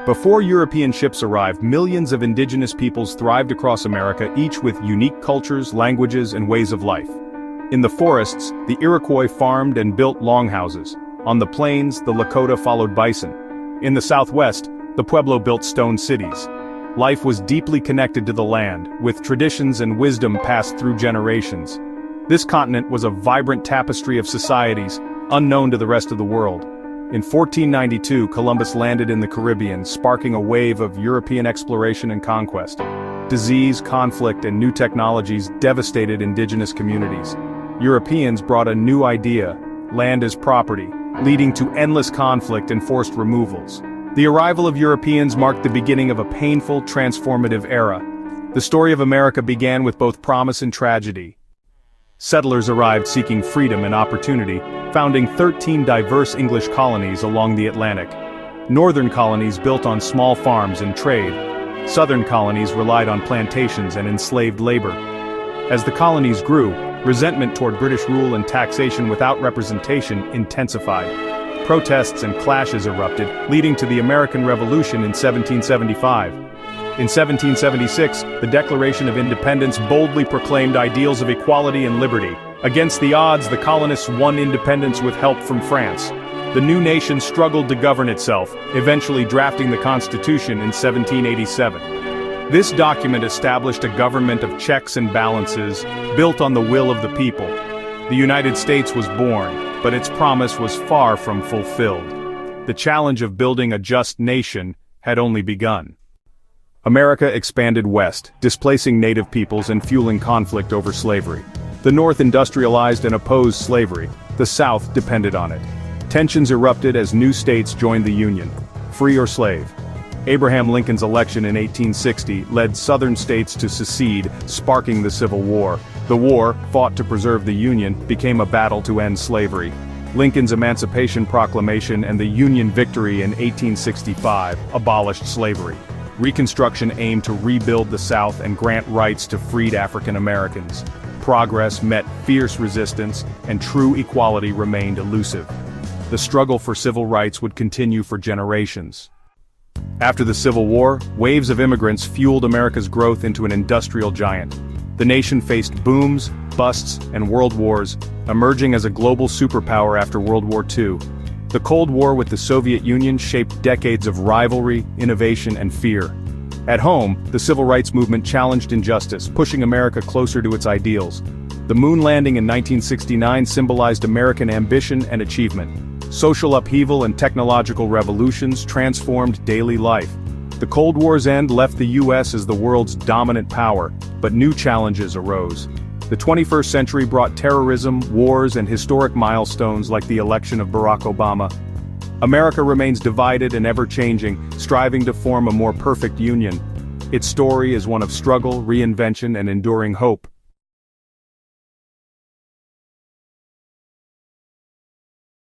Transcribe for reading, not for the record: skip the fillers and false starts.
Before European ships arrived, millions of indigenous peoples thrived across America, each with unique cultures, languages, and ways of life. In the forests, the Iroquois farmed and built longhouses. On the plains, the Lakota followed bison. In the southwest, the Pueblo built stone cities. Life was deeply connected to the land, with traditions and wisdom passed through generations. This continent was a vibrant tapestry of societies, unknown to the rest of the world. In 1492, Columbus landed in the Caribbean, sparking a wave of European exploration and conquest. Disease, conflict, and new technologies devastated indigenous communities. Europeans brought a new idea: land as property, leading to endless conflict and forced removals. The arrival of Europeans marked the beginning of a painful, transformative era. The story of America began with both promise and tragedy. Settlers arrived seeking freedom and opportunity, founding 13 diverse English colonies along the Atlantic. Northern colonies built on small farms and trade. Southern colonies relied on plantations and enslaved labor. As the colonies grew, resentment toward British rule and taxation without representation intensified. Protests and clashes erupted, leading to the American Revolution in 1775. In 1776, the Declaration of Independence boldly proclaimed ideals of equality and liberty. Against the odds, the colonists won independence with help from France. The new nation struggled to govern itself, eventually drafting the Constitution in 1787. This document established a government of checks and balances, built on the will of the people. The United States was born, but its promise was far from fulfilled. The challenge of building a just nation had only begun. America expanded west, displacing native peoples and fueling conflict over slavery. The North industrialized and opposed slavery. The South depended on it. Tensions erupted as new states joined the Union. Free or slave? Abraham Lincoln's election in 1860 led Southern states to secede, sparking the Civil War. The war, fought to preserve the Union, became a battle to end slavery. Lincoln's Emancipation Proclamation and the Union victory in 1865 abolished slavery. Reconstruction aimed to rebuild the South and grant rights to freed African Americans. Progress met fierce resistance, and true equality remained elusive. The struggle for civil rights would continue for generations. After the Civil War, waves of immigrants fueled America's growth into an industrial giant. The nation faced booms, busts, and world wars, emerging as a global superpower after World War II. The Cold War with the Soviet Union shaped decades of rivalry, innovation, and fear. At home, the civil rights movement challenged injustice, pushing America closer to its ideals. The moon landing in 1969 symbolized American ambition and achievement. Social upheaval and technological revolutions transformed daily life. The Cold War's end left the U.S. as the world's dominant power, but new challenges arose. The 21st century brought terrorism, wars, and historic milestones like the election of Barack Obama. America remains divided and ever-changing, striving to form a more perfect union. Its story is one of struggle, reinvention, and enduring hope.